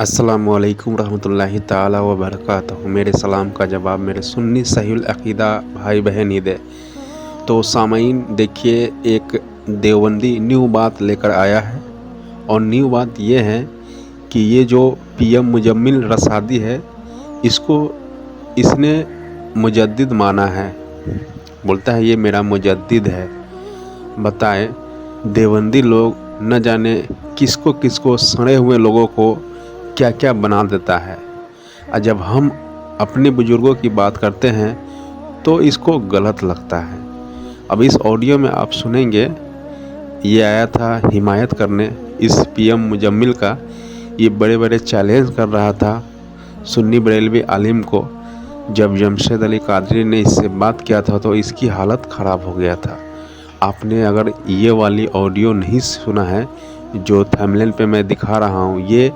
अस्सलामुअलैकुम रहमतुल्लाहि ताला व बरकातहू। मेरे सलाम का जवाब मेरे सुन्नी सहीउल अक़ीदा भाई बहन ही दे। तो सामईन देखिए, एक देवबंदी न्यू बात लेकर आया है और न्यू बात ये है कि ये जो पीएम मुजम्मिल रसादी है, इसको इसने मुजद्दिद माना है। बोलता है ये मेरा मुजद्दिद है। बताएं, देवबंदी लोग न जाने किसको किसको, सड़े हुए लोगों को क्या क्या बना देता है। और जब हम अपने बुजुर्गों की बात करते हैं तो इसको गलत लगता है। अब इस ऑडियो में आप सुनेंगे, ये आया था हिमायत करने इस पीएम मुजम्मिल का। ये बड़े बड़े चैलेंज कर रहा था सुन्नी बरेलवी आलिम को। जब जमशेद अली कादरी ने इससे बात किया था तो इसकी हालत ख़राब हो गया था। आपने अगर ये वाली ऑडियो नहीं सुना है जो थंबनेल पे मैं दिखा रहा हूँ, ये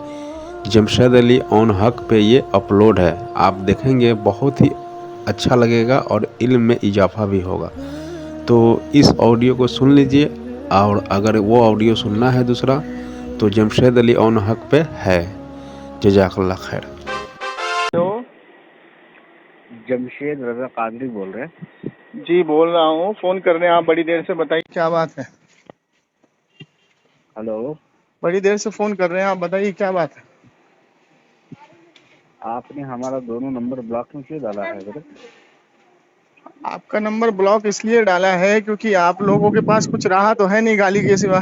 जमशेद अली ऑन हक पे ये अपलोड है। आप देखेंगे बहुत ही अच्छा लगेगा और इल्म में इजाफा भी होगा। तो इस ऑडियो को सुन लीजिए, और अगर वो ऑडियो सुनना है दूसरा तो जमशेद अली ऑन हक पे है। जज़ाकल्लाह खैर। हेलो जमशेद रजा कादरी बोल रहे हैं। जी, बोल रहा हूँ। फोन कर रहे हैं आप बड़ी देर से, बताइए क्या बात है। हेलो, बड़ी देर से फोन कर रहे हैं आप, बताइए क्या बात है। आपने हमारा दोनों नंबर ब्लॉक में क्यों डाला है ब्रदर? आपका नंबर ब्लॉक इसलिए डाला है क्योंकि आप लोगों के पास कुछ रहा तो है नहीं गाली के सिवा।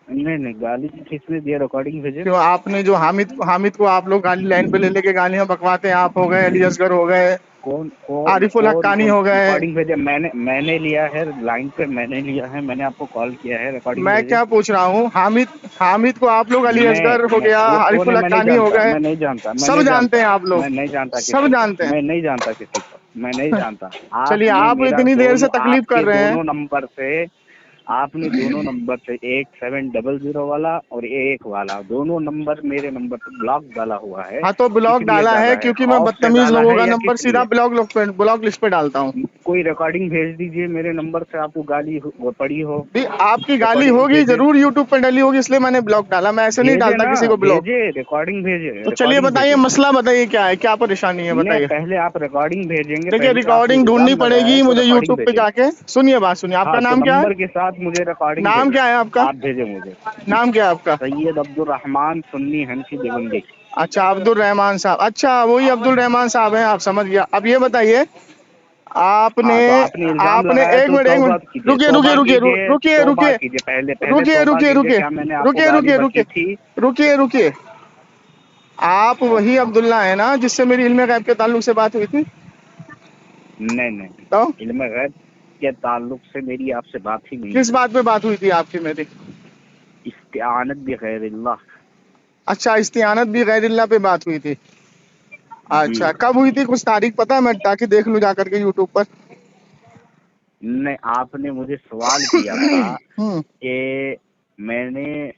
नहीं नहीं, गाली किसने दिया? रिकॉर्डिंग भेजे। क्यों आपने जो हामिद को आप लोग गाली लाइन पे ले लेके गालियां बकवाते हैं। आप हो गए, अली असगर हो गए, कौन कौन आरिफुल कौन हक्कानी कौन हो गए। रिकॉर्डिंग भेजे? मैंने लिया है लाइन पे, मैंने लिया है, मैंने आपको कॉल किया है, रिकॉर्डिंग मैं भेजे। क्या पूछ रहा हूँ, हामिद को आप लोग, अली असगर हो मैं गया, वो कौन है? आरिफुल मैं नहीं हक्कानी हो जानता, गए, मैं नहीं जानता, मैं सब नहीं जानते जानता, हैं आप लोग, मैं नहीं जानता सब किसी को, जानते हैं। मैं नहीं जानता किसी को, मैं नहीं जानता। चलिए, आपने आप मेरा इतनी देर से दोनों, तकलीफ कर आपके रहे हैं। दोनों नंबर से, आपने दोनों नंबर से 1700 वाला और एक वाला, दोनों नंबर मेरे नंबर पे ब्लॉक डाला हुआ है। हाँ, तो ब्लॉक इसलिए डाला है डाला है, क्योंकि मैं खौफ से बदतमीज डाला लोगों है का या नंबर किस सीधा लिए? ब्लॉक लिस्ट पे डालता हूँ। कोई रिकॉर्डिंग भेज दीजिए मेरे नंबर से, आपको गाली वो पड़ी हो। आपकी गाली रिकॉर्डिंग होगी भेजे, जरूर, यूट्यूब पे डली होगी, इसलिए मैंने ब्लॉक डाला। मैं ऐसे नहीं भेजे डालता ना, किसी को ब्लॉक। भेजे, रिकॉर्डिंग भेजे, तो चलिए रिकॉर्डिंग बताइए, भेजे। मसला बताइए क्या है, क्या परेशानी है नहीं, बताइए। पहले आप रिकॉर्डिंग भेजेंगे, देखिए, पहले आपने रिकॉर्डिंग ढूंढनी इल्जाम लगाया है पड़ेगी तो मुझे रिकॉर्डिंग यूट्यूब पे भेजे। जाके। सुनिए बात, सुनिए, आपका हाँ, तो नाम क्या है? नंबर के साथ मुझे रिकॉर्डिंग नाम भेजे, क्या है आपका? आप भेजे मुझे। नाम क्या है आपका? सैयद अब्दुल रहमान सुन्नी हनफी देवबंदी। अच्छा, अब्दुल रहमान साहब। अच्छा, वही अब्दुल रहमान साहब हैं, आप समझ गया। अब ये बताइए, आपने हाँ, तो आपने इल्जाम आपने लगाया एक तो मिनट, एक तौबा मिनट, कीजिए, रुकिए रुकिए तौबा रुकिए कीजिए, रुकिए तौबा रुकिए कीजिए, पहले पहले रुकिए तौबा रुकिए कीजिए। रुकिए क्या मैंने आपको रुकिए गाली रुकिए बकी रुकिए थी? रुकिए रुकिए। आप वही अब्दुल्ला है ना जिससे मेरी इल्म गैब के ताल्लुक से बात हुई थी? नहीं नहीं, तो इल्म गैब के ताल्लुक से मेरी आपसे बात ही नहीं किस हुई। बात पे बात हुई थी आपकी मेरी? इस्तिआनत बिगैरिल्लाह। अच्छा, इस्तियानत भी गैरिल्लाह पे बात हुई थी। जी अच्छा, कब हुई थी, कुछ तारीख पता है? मैं ताकि देख लूं जाकर के यूट्यूब पर। नहीं, आपने मुझे सवाल किया था हम्म। कि मैंने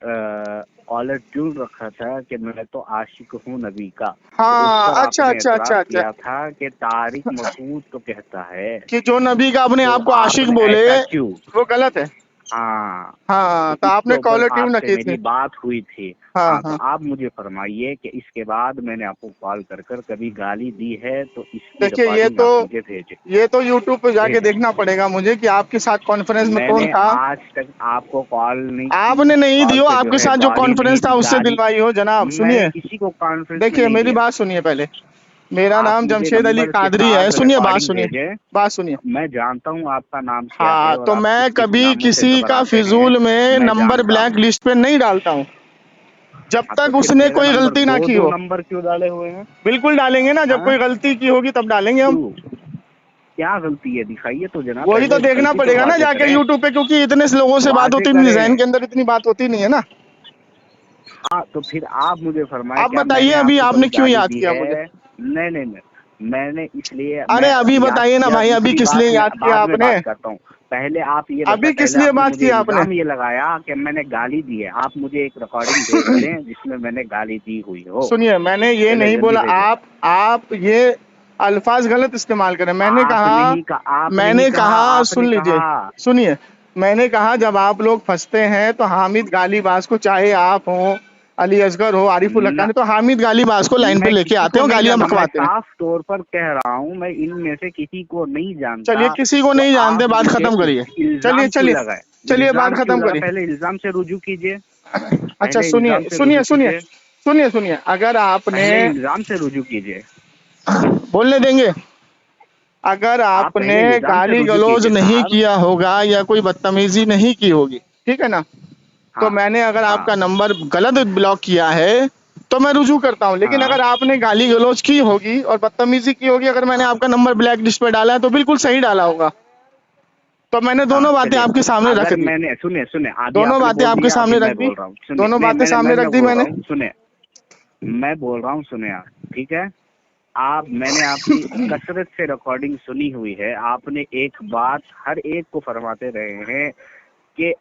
कॉलर ट्यून रखा था कि मैं तो आशिक हूँ नबी का। तो उस हाँ, पर अच्छा आपने अच्छा एतराज अच्छा अच्छा। किया था कि तारिक मसूद तो कहता है, कि जो नबी का अपने तो आप को आशिक आपने बोले ऐसा क्यों? वो गलत है। हाँ, हाँ, तो तो इसके आपने ऊपर कॉलर ट्यून आपसे रखी थी। मेरी बात हुई थी। हाँ हाँ, तो हाँ। आप मुझे फरमाइए कि इसके बाद मैंने आपको कॉल कर कर कभी गाली दी है तो इसकी देखिए, रिकॉर्डिंग आप मुझे भेजे। ये तो यूट्यूब पे जाके भेजे, देखना पड़ेगा मुझे कि आपके साथ कॉन्फ्रेंस में कौन मैंने था। आज तक आपको कॉल नहीं की, आपने नहीं दी कॉल हो, पे जो आपके है साथ जो गाली नहीं कॉन्फ्रेंस था दी, उससे गाली दिलवाई हो जनाब। मैंने सुनिए, किसी को कॉन्फ्रेंस में देखिए नहीं मेरी दिया। बात सुनिए पहले। मेरा आप नाम मुझे जमशेद अली नंबर के कादरी है। साथ सुनिए बात, रिकॉर्डिंग सुनिए भेजे। बात सुनिए। मैं जानता हूँ आपका नाम क्या है हाँ, और तो आप मैं किस किस कभी नामों से किसी का घबराते हैं, फिजूल में मैं नंबर जानता ब्लैक हूँ। लिस्ट पे नहीं डालता हूँ जब हाँ, तो तक फिर उसने मेरा कोई नंबर गलती ना दो की दो हो। नंबर क्यों डाले हुए हैं? बिल्कुल डालेंगे ना, जब हाँ, कोई गलती की होगी तब डालेंगे हम। क्यों? क्या गलती है दिखाइए तो जनाब, वही तो पहले देखना गलती तो पड़ेगा ना वाजे जाके करें, यूट्यूब पे, क्योंकि इतने से लोगों से बात वाजे होती नहीं, जहन करें। के अंदर इतनी बात होती नहीं है ना। हाँ, तो फिर आप मुझे फरमाए, आप क्या बताइए, मैंने अभी आपको कभी आपने क्यों गाली याद दी किया है? मुझे? नहीं नहीं नहीं, मैंने इसलिए अरे मैं अभी याद बताइए ना किया, भाई, अभी दूसरी किस बात लिए मैं याद किया बाद में आपने? बात करता हूँ। पहले आप ये अभी बताएं, किस पहले लिए आपने बात मुझे किया आपने? इल्जाम ये लगाया कि मैंने गाली दी है। आप मुझे एक रिकॉर्डिंग भेज दें जिसमें मैंने गाली दी हुई हो। सुनिए, मैंने ये चले नहीं जल्दी बोला। भेजें। आप ये अल्फाज गलत इस्तेमाल करें। आप नहीं मैंने कहा, कहा, आपने सुन लीजिए, कहा। सुनिए। मैंने कहा जब आप लोग फंसते हैं तो हामिद गालीबाज को, चाहे आप हो अली असगर हो, आरिफुल हक्कानी, तो हामिद गालीबाज को लाइन पे मैं लेके किसी आते को हो, नहीं गालियां जानता, मैं बकवाते हैं। साफ तौर पर कह रहा हूँ, मैं इनमें से किसी को नहीं जानता। चलिए, किसी को तो नहीं जानते, आप बात मुझे खत्म करिए। चलिए इल्जाम क्यों चलिए लगाए? चलिए, बात इल्जाम क्यों खत्म लगा? करिए। पहले इल्जाम से रुजू कीजिए, अच्छा पहले सुनिए इल्जाम से सुनिए रुजू सुनिए कीजिए, सुनिए सुनिए, अगर आपने, पहले इल्जाम से रुजू कीजिए। बोलने देंगे, अगर आप आपने पहले इल्जाम से गाली रुजू गलौज कीजिए नहीं साहब। किया होगा या कोई बदतमीजी नहीं की होगी, ठीक है ना, तो हाँ मैंने अगर हाँ आपका नंबर गलत ब्लॉक किया है तो मैं रुजू करता हूँ। लेकिन हाँ अगर आपने गाली गलौज की होगी और बदतमीजी की होगी, अगर मैंने आपका नंबर ब्लैक लिस्ट पे डाला है तो बिल्कुल सही डाला होगा। तो मैंने हाँ, दोनों बातें चलिए। आपके सामने रख अगर दी, मैंने, सुने सुने, अभी दोनों आपने बातें बोल आपके दिया, अभी सामने रख मैं दी, बोल रहा हूँ, सुने, दोनों बातें सामने रख दी बोल रहा मैंने। हूँ, सुने, मैं बोल रहा हूँ, सुने आप, ठीक है। मैंने आपकी कसरत से रिकॉर्डिंग सुनी हुई है। आपने एक बात हर एक को फरमाते रहे हैं कि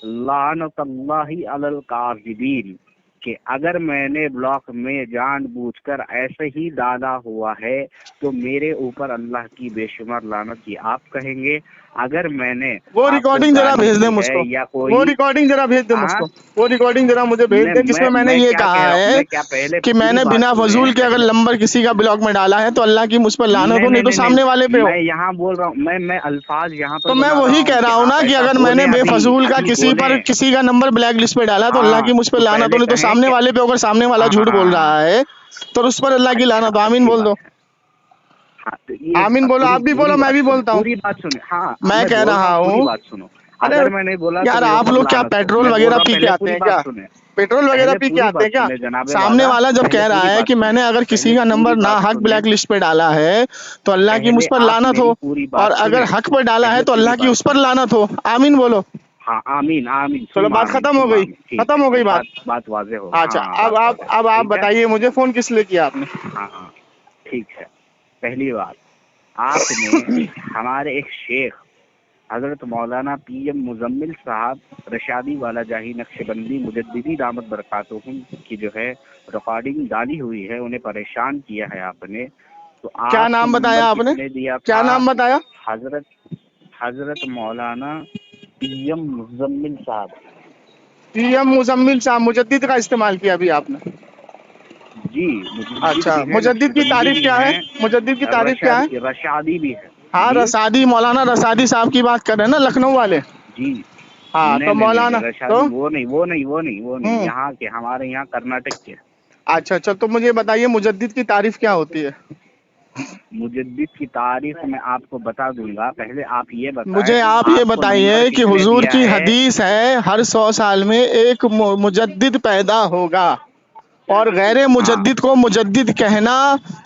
लानतल्लाहि अलल काज़िबीन, कि अगर मैंने ब्लॉक में जानबूझकर ऐसे ही डाला हुआ है तो मेरे ऊपर अल्लाह की बेशुमार लानत की आप कहेंगे। अगर मैंने वो आपको रिकॉर्डिंग जरा गाली भेज दे दी है मुझको, या वो कोई, रिकॉर्डिंग जरा भेज दे हाँ, मुझको, वो रिकॉर्डिंग जरा मुझे भेज दे जिसमें मैंने मैं ये क्या कह कहा रहा हूँ, है मैं क्या, पहले कि पूरी मैंने बात बिना सुने फजूल के अगर पहले। नंबर किसी का ब्लॉक में डाला है तो अल्लाह की मुझ पर लानत हो, नहीं तो सामने वाले पे हो। मैं यहाँ बोल रहा हूँ, मैं अल्फाज यहाँ पर तो मैं बना रहा वही हूँ कह कि रहा हूँ ना आप कि ऐसा अगर मैंने बोले, अभी बेफजूल का अभी किसी बोले। पर, किसी का नंबर ब्लैक लिस्ट पे डाला है तो अल्लाह की हाँ, मुझ पर तो लानत हो, पहले नहीं तो कहें सामने कि, वाले पे, अगर सामने वाला झूठ बोल रहा हाँ, है तो उस पर अल्लाह की अच्छा, लानत हो। आमीन अच्छी बोल बात दो। है। हाँ, तो ये आमीन बोलो, पूरी आप भी पूरी बोलो, मैं बात भी सुने, बोलता हूँ। पूरी बात सुने। हाँ, मैं मैं कह बोल रहा रहा हूँ, पूरी हूँ, बात सुनो। अरे अगर मैंने बोला तो यार, मेरे आप ऊपर लोग क्या लानत हो। पेट्रोल मैं बोल वगैरह रहा हूँ, पी के पहले आते पूरी हैं बात क्या? सुने, पेट्रोल वगैरह पहले पी के पूरी आते बात हैं क्या? सुने जनाबे सामने वाला, वाला जब पहले कह रहा पूरी है बात कि सुने, मैंने अगर किसी पहले का पूरी नंबर ना बात हक सुने, ब्लैक लिस्ट पे डाला है तो अल्लाह की मुझ पहले पर आप लानत हो, मेरी पूरी बात और अगर सुने, हक पर डाला है पहले तो पूरी अल्लाह की बात उस पर सुने। लानत हो। आमीन बोलो। हाँ, आमीन आमीन, चलो, सुम्मा बात आमीन, खत्म हो सुम्मा गई, आमीन, ठीक है, खत्म हो गई ठीक, बात। बात वाजे हो, अच्छा, हाँ, अब बात आप वाजे हो, अब आप ठीक है। बताइए मुझे, फोन किस लिए किया आपने? हाँ हाँ, ठीक है। पहली बात, आपने हमारे एक शेख हजरत मौलाना PM मुजम्मिल साहब रशादी वाला जाही नक्शबंदी मुजद्दिदी दामत बरकातुहुम की जो है रिकॉर्डिंग डाली हुई है, उन्हें परेशान किया है आपने। तो क्या आपको नाम नंबर बताया आपने? किसने दिया क्या था? नाम बताया? हजरत हजरत मौलाना PM मुजम्मिल साहब। PM मुजम्मिल साहब, मुजद्दिद का इस्तेमाल किया अभी आपने? जी, मुजद्दिद अच्छा, भी है, मुजद्दिद की नक्शबंदी तारीफ भी क्या है? है, मुजद्दिद की तारीफ क्या है? रशादी भी है। हाँ, जी रसादी, मौलाना रसादी साहब की बात कर रहे हैं ना, लखनऊ वाले? जी, हाँ, तो नहीं, मौलाना तो, रशादी वो नहीं, यहाँ के, हमारे यहाँ कर्नाटक के। अच्छा अच्छा, तो मुझे बताइए मुजद्दिद की तारीफ क्या होती है? मुजद्दिद की तारीफ मैं आपको बता दूंगा, पहले आप ये बताएं मुझे आप ये आपको नंबर बताइए कि किसने हुजूर दिया की है। हदीस है, हर 100 साल में एक मुजद्दिद पैदा होगा, और गैर हाँ, मुजद्दिद को मुजद्दिद कहना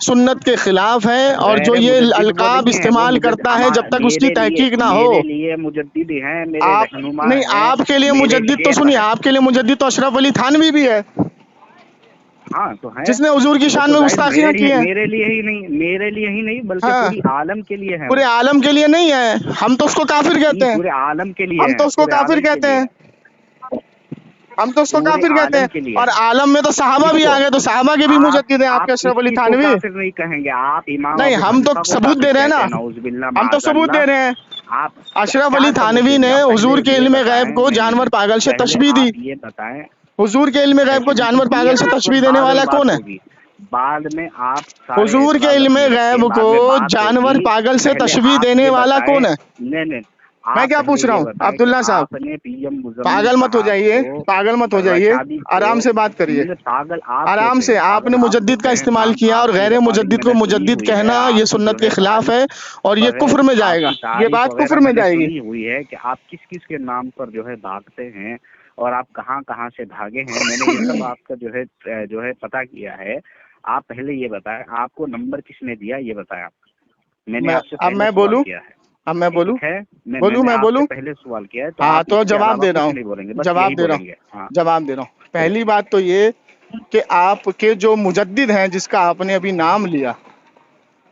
सुन्नत के खिलाफ है, और जो गैर ये मुजद्दिद वो अलकाब नहीं है, वो इस्तेमाल करता है जब तक उसकी तहकीक ना हो। मेरे लिए मुजद्दिद हैं, मेरे आप रहनुमा नहीं, हैं, आपके लिए मेरे मुजद्दिद तो शेख सुनिए, हैं। आपके लिए मुजद्दिद तो अशरफ अली थानवी भी है, हाँ, तो है, जिसने हुजूर की वो शान तो में जाहिर गुस्ताखियां की हैं। मेरे लिए ही नहीं बल्कि हाँ, पूरी आलम के लिए है पूरे वो। आलम के लिए नहीं है, हम तो उसको काफिर जी, कहते हैं, पूरे आलम के लिए हम तो है, उसको पूरे काफिर आलम के कहते लिए हैं, है, हम तो उसको पूरे काफिर कहते आलम हैं। के लिए और है। आलम में तो सहाबा भी आ किसको? गए, तो सहाबा के भी मुजद्दिद हैं आप आपके अशरफ किस अली चीज को थानवी। काफिर नहीं कहेंगे? आप इमाम नहीं, अबू हम तो हनीफा को सबूत काफिर दे रहे हैं कहते ना, हैं, नऊजुबिल्लाह हम तो सबूत माअज़ल्लाह। दे रहे हैं। आप अशरफ क्या अली सबूत थानवी देंगे? ने आप पहले हुजूर के ये इल्म गैब बताएं, को नहीं, जानवर पागल से पहले तशबीह दी। आप ये बताएं, हुजूर के इल्म गैब को जानवर पागल से उस तशबीह वक्त देने बाद वाला में बात कौन है? होगी, बाद में आप सारे हुजूर के एतराज इल्म अपने रखिए, गैब को बाद में बात जानवर होगी। पागल से पहले तशबीह आप देने ये वाला बताएं, कौन है? नहीं, मैं आप क्या पहले पूछ रहा ये हूँ बताएं कि अब्दुल्ला साहब? आपने PM मुजम्मिल पागल मत हो साहब जाइए, को, पागल मत हो जाइए, रशादी को, आराम से बात करिए, पागल आप आराम होते से। हैं, आपने पागल आप मुजद्दिद होते का हैं, इस्तेमाल नाम किया, और आपकी गैर रिकॉर्डिंग मुजद्दिद को मैंने सुनी मुजद्दिद हुई है, कहना ये आपकी सुन्नत जो के है खिलाफ तारीफ है, और ये वगैरह, कुफ्र में जाएगा, आपकी ये तारीफ बात कुफ्र वगैरह में मैंने जाएगी। सुनी हुई है कि आप किस किस के नाम पर जो है भागते हैं और आप कहाँ कहाँ से भागे हैं, मैंने ये सब आपका जो है पता किया है। आप पहले ये बताएं, आपको नंबर किसने दिया, ये बताया। मैंने आपसे अब पहले मैं सवाल बोलूं, किया है, अब मैं बोलूं, ठीक है, बोलूं, मैंने मैं आपसे बोलूं? पहले सवाल किया है, तो हाँ, आप तो इसके जवाब अलावा दे रहा कुछ हूँ, नहीं बोलेंगे, बस जवाब यही दे रहा बोलेंगे। हाँ, हूँ, जवाब दे रहा हूँ। चलिए। पहली बात तो ये कि आपके जो मुजद्दिद हैं जिसका आपने अभी नाम लिया,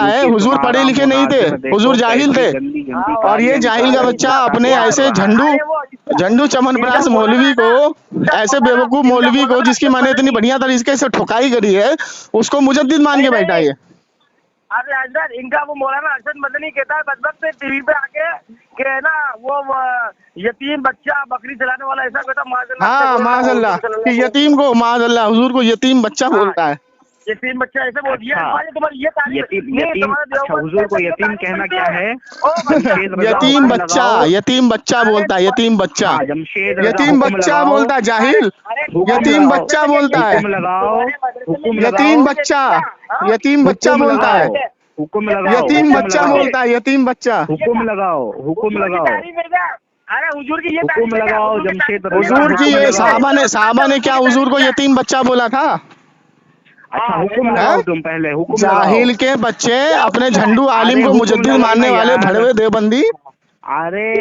कहता है क्योंकि हुजूर पढ़े तुम्हारा लिखे नहीं थे, मुनाजिर देखो हुजूर जाहिल कैसी थे। गंदी गंदी और ये गालियां जाहिल का निकाल बच्चा रहा है, अपने क्या ऐसे कर रहा है? झंडू चमनप्रास मौलवी को, ऐसे बेवकूफ मौलवी को जिसकी मैंने इतनी बढ़िया तरीके से ठुकाई करी है, उसको मुजद्दिद मान के बैठा है ये। अरे हजरत इनका वो मौलाना अरशद मदनी कहता है बदबख्त टीवी पे आके कि है ना वो यतीम बच्चा बकरी चलाने वाला ऐसा कहता माज़अल्लाह। हाँ माज़अल्लाह कि यतीम को माज़अल्लाह हुजूर को यतीम बच्चा बोलता है। यतीम बच्चा ऐसे बोल दिया। तुम्हारी ये तारीफ यतीम अच्छा हुजूर को यतीम कहना क्या है? यतीम बच्चा बोलता है, यतीम बच्चा, जमशेद यतीम बच्चा बोलता है, जाहिल यतीम बच्चा बोलता है, हुक्म लगाओ, हुक्म यतीम बच्चा, यतीम बच्चा बोलता है, हुक्म लगाओ, यतीम बच्चा बोलता है, यतीम बच्चा। हुक्म लगाओ, हुक्म लगाओ, अरे हुजूर की ये हुक्म लगाओ जमशेद। हुजूर की ये साहबा ने क्या हुजूर को यतीम बच्चा बोला था? अच्छा हुक्म लगाओ तुम पहले, हुक्म जाहिल के बच्चे अपने झंडू आलिम को मुजद्दिद मानने वाले भड़वे देवबंदी। अरे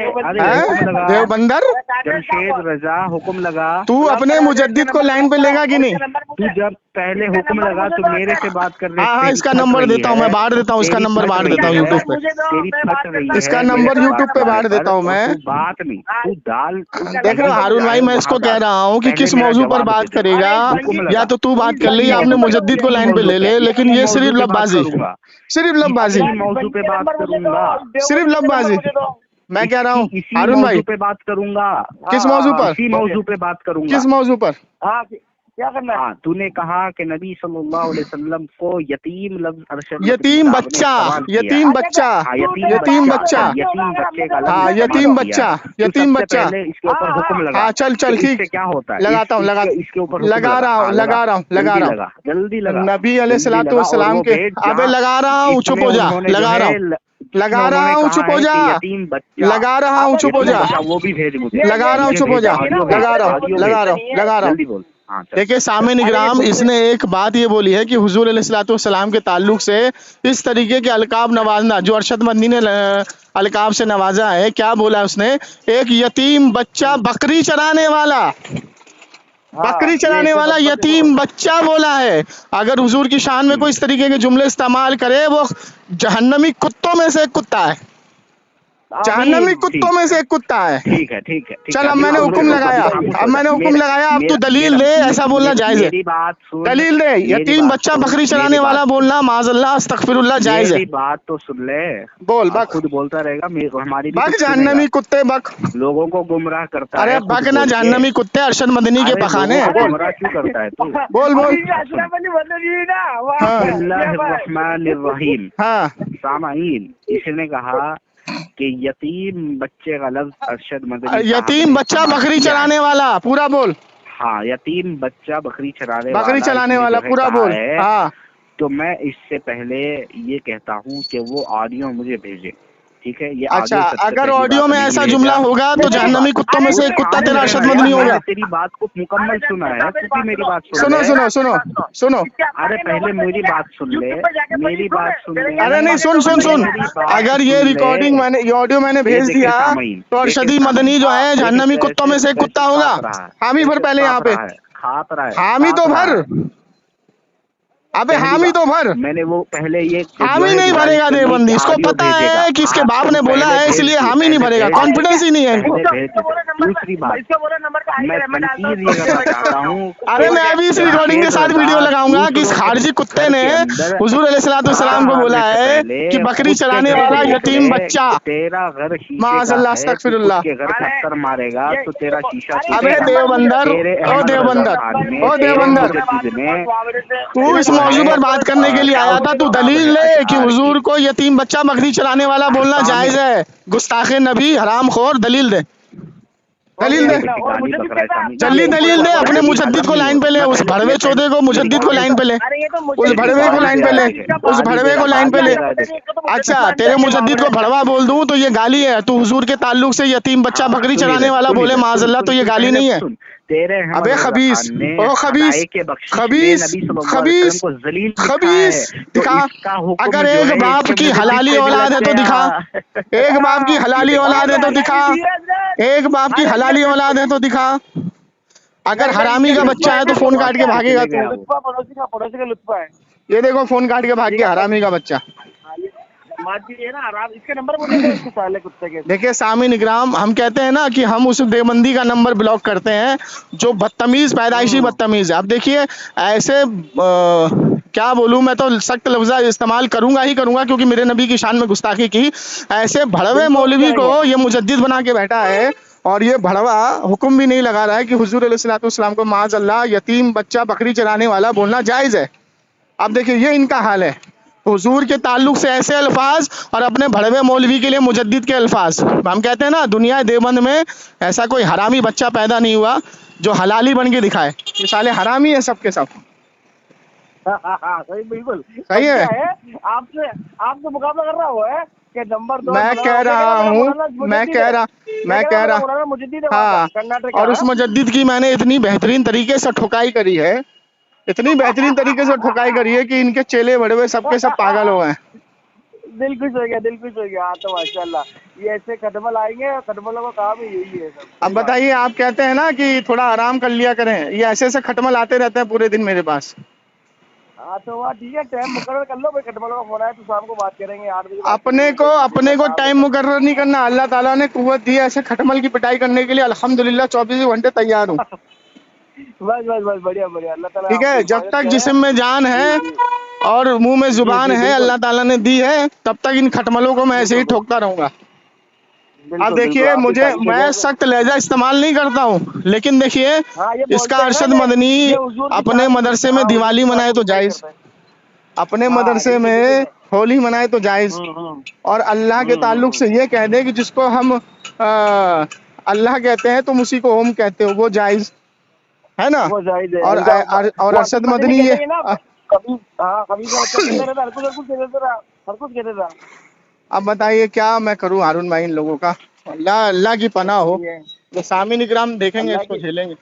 देवबंदर जमशेद रजा हुक्म लगा। तू अपने मुजद्दिद को लाइन पे लेगा कि नहीं? तू जब पहले हुक्म लगा तो मेरे से बात कर रहे। हाँ इसका नंबर देता हूँ मैं, बांट देता हूँ इसका नंबर, बांट देता हूँ यूट्यूब पे, तेरी फट रही है इसका नंबर यूट्यूब पे बांट देता हूँ मैं। बात नहीं तू डाल। देख रहे हो हारून भाई, मैं इसको कह रहा हूँ कि किस मौजू पर बात करेगा, या तो तू बात कर ले या अपने मुजद्दिद को लाइन पे ले ले, लेकिन ये सिर्फ लबबाजी, सिर्फ लबबाजी, मौजू पे बात करूंगा, सिर्फ लबबाजी। मैं कह रहा हूँ हारून भाई पे बात करूंगा। किस मौजू पर? इसी मौजू पे बात करूंगा। किस मौजू पर? क्या करना है? तूने कहा कि नबी सल्लल्लाहु अलैहि वसल्लम को यतीम लफ्ज अरशद यतीम बच्चा, यतीम बच्चा, यतीम बच्चा, यतीम बच्चे का हाँ यतीम बच्चा, यतीम बच्चा। इसके ऊपर हुक्म लगा। हाँ चल चल ठीक, क्या होता है? लगाता हूँ, इसके ऊपर लगा रहा हूँ, लगा रहा हूँ, लगा रहा हूँ, जल्दी लगा। नबी अलैहिस्सलातु वस्सलाम के, अबे लगा रहा हूँ, चुप हो जा, लगा रहा हूँ, लगा रहा हूँ, चुप हो जा, लगा रहा हूँ, चुप हो जा, वो भी भेज मुझे, लगा रहा हूँ, चुप हो जा, लगा रहा हूँ, लगा रहा हूँ, लगा रहा हूँ। देखिए सामने इकराम, इसने एक बात ये बोली है कि हुजूर अलैहिस्सलातु वस्सलाम के ताल्लुक से इस तरीके के अलकाब नवाजना, जो अरशद मदनी ने अलकाब से नवाजा है, क्या बोला उसने? एक यतीम बच्चा बकरी चराने वाला, बकरी चराने वाला यतीम बच्चा बोला है। अगर हुजूर की शान में कोई इस तरीके के जुमले इस्तेमाल करे, वो जहन्नमी कुत्तों में से एक कुत्ता है, जहन्नमी कुत्तों में से एक कुत्ता है। ठीक है ठीक है। चल अब मैंने हुक्म लगाया, अब मैंने हुक्म लगाया, अब तू दलील दे, ऐसा बोलना जायज है? दलील दे, यतीम बच्चा बकरी चराने वाला बोलना माज़अल्लाह अस्तगफिरुल्लाह जायज है? बात तो सुन ले, बोल बक, खुद बोलता रहेगा, हमारी बक जहन्नमी कुत्ते बक, लोगों को गुमराह करता है। अरे बक ना जहन्नमी कुत्ते, अरशद मदनी के पखाने। गुमराह क्यों करता है तू? बोल बोल। बिस्मिल्लाहिर्रहमानिर्रहीम। हाँ सामाईन, इसने कहा कि यतीम बच्चे का लफ्ज अरशद मदनी, यतीम बच्चा बकरी चराने वाला, पूरा बोल। हाँ यतीम बच्चा बकरी चलाने वाला पूरा बोल। हाँ तो मैं इससे पहले ये कहता हूँ कि वो ऑडियो मुझे भेजे, ठीक है? ये अच्छा, अगर ऑडियो में ऐसा जुमला होगा तो जहन्नमी कुत्तों में से एक कुत्ता तेरा अरशद मदनी होगा। तेरी बात को मुकम्मल सुना है, तू भी मेरी बात सुनो सुनो सुनो सुनो। अरे पहले मेरी बात सुन ले, मेरी बात सुन ले। अरे नहीं सुन सुन सुन, अगर ये रिकॉर्डिंग मैंने, ये ऑडियो मैंने भेज दिया तो अरशदी मदनी जो है जहन्नमी कुत्तों में से एक कुत्ता होगा। हामी भर पहले यहाँ पे, हामी तो भर, अबे हामी तो भर। मैंने वो पहले ये हामी नहीं भरेगा देवबंदी, इसको पता है कि इसके बाप ने बोला है, इसलिए हामी नहीं भरेगा, कॉन्फिडेंस ही नहीं है इनको। दूसरी बात, अरे मैं अभी इस रिकॉर्डिंग के साथ वीडियो लगाऊंगा कि इस खारजी कुत्ते ने हुजूर अलैहिस्सलातु वस्सलाम को बोला है कि बकरी चराने वाला यतीम बच्चा, तेरा घर माज़अल्लाह अस्तगफिरुल्लाह, के घर टक्कर मारेगा तो तेरा शीशा। अबे देवबंदर, ओ देवबंदर, ओ देवबंदर, तू इस मौजू पर बात करने के लिए आया था, तू दलील ले कि हुजूर को यतीम बच्चा बकरी चराने वाला बोलना जायज है। गुस्ताखे नबी, हरामखोर, दलील दे, दलील दे, जल्दी दलील दे, अपने मुजद्दिद को लाइन पे ले, उस भड़वे चौधे को मुजद्दिद को लाइन पे ले, उस भड़वे को लाइन पे ले, उस भड़वे को लाइन पे ले। अच्छा तेरे मुजद्दिद को भड़वा बोल दूं तो ये गाली है? तू हुजूर के ताल्लुक से यतीम बच्चा बकरी चराने वाला बोले माज़अल्लाह, तो ये गाली नहीं है? अबे खबीस, ओ खबीस, खबीस, खबीस, खबीस, दिखा। अगर एक बाप की हलाली औलाद है तो दिखा, एक बाप की हलाली औलाद है तो दिखा, एक बाप की हलाली औलाद है तो दिखा। अगर हरामी का बच्चा है तो फोन काट के भागेगा तू। पड़ोसी का लुत्फा है ये देखो, फोन काट के भाग गया हरामी का बच्चा। इसके नंबर इसके साले कुत्ते के। देखिए सामिन इकराम, हम कहते हैं ना कि हम उस देवबंदी का नंबर ब्लॉक करते हैं जो बदतमीज, पैदाइशी बदतमीज है। अब देखिए ऐसे क्या बोलूं, मैं तो सख्त लफ्ज़ इस्तेमाल करूंगा ही करूंगा, क्योंकि मेरे नबी की शान में गुस्ताखी की। ऐसे भड़वे मौलवी को ये मुजद्दिद बना के बैठा है, और ये भड़वा हुक्म भी नहीं लगा रहा है कि हुजूर अलैहिस्सलाम को माज़अल्लाह यतीम बच्चा बकरी चराने वाला बोलना जायज़ है। अब देखिए ये इनका हाल है, हुजूर के ताल्लुक से ऐसे अल्फाज और अपने भड़वे मौलवी के लिए मुजद्दिद के अल्फाज। हम कहते हैं ना, दुनिया देवबंद में ऐसा कोई हरामी बच्चा पैदा नहीं हुआ जो हलाली बन के दिखाए। ये साले हरामी है सब के सब। सही, बिल्कुल सही है। आपसे आपसे मुकाबला कर रहा हुआ है कि नंबर 2 मैं कह रहा हूँ, मैं कह रहा हाँ, और उस मुजद्दिद की मैंने इतनी बेहतरीन तरीके से ठुकाई करी है, इतनी बेहतरीन तरीके से ठुकाई करी है कि इनके चेले बड़े सबके सब पागल हो गए। दिल खुश हो गया, दिल खुश हो गया। हाँ तो माशाल्लाह, ये ऐसे खटमल आएंगे, खटमलों का काम ही यही है सब। अब बताइए, आप कहते हैं ना कि थोड़ा आराम कर लिया करें, ये ऐसे ऐसे खटमल आते रहते हैं पूरे दिन मेरे पास। हाँ तो वहाँ ठीक है, टाइम मुकर्रर कर लो भाई, खटमलों का फोन आया तो शाम को बात करेंगे 8 बजे। अपने को टाइम मुकर्रर नहीं करना, अल्लाह ताला ने कुव्वत दी है ऐसे खटमल की पिटाई करने के लिए। अल्हम्दुलिल्लाह 24 घंटे तैयार हूँ। बस बस बस, बढ़िया बढ़िया, अल्लाह ताला ठीक है, जब तक जिस्म में जान है और मुंह में जुबान है, अल्लाह ताला ने दी है, तब तक इन खटमलों को मैं ऐसे ही ठोकता रहूंगा। अब देखिए, मुझे मैं सख्त लहजा इस्तेमाल नहीं करता हूँ, लेकिन देखिए इसका अरशद मदनी अपने मदरसे में दिवाली मनाए तो जायज, अपने मदरसे में होली मनाए तो जायज, और अल्लाह के ताल्लुक से ये कह दे कि जिसको हम अल्लाह कहते हैं तुम उसी को ओम कहते हो, वो जायज है ना। और अरशद मदनी ये कभी हर कुछ कहते था। अब बताइए क्या मैं करूं हारून भाई इन लोगों का। अल्लाह की पनाह हो, जो सामीन इकराम देखेंगे इसको झेलेंगे।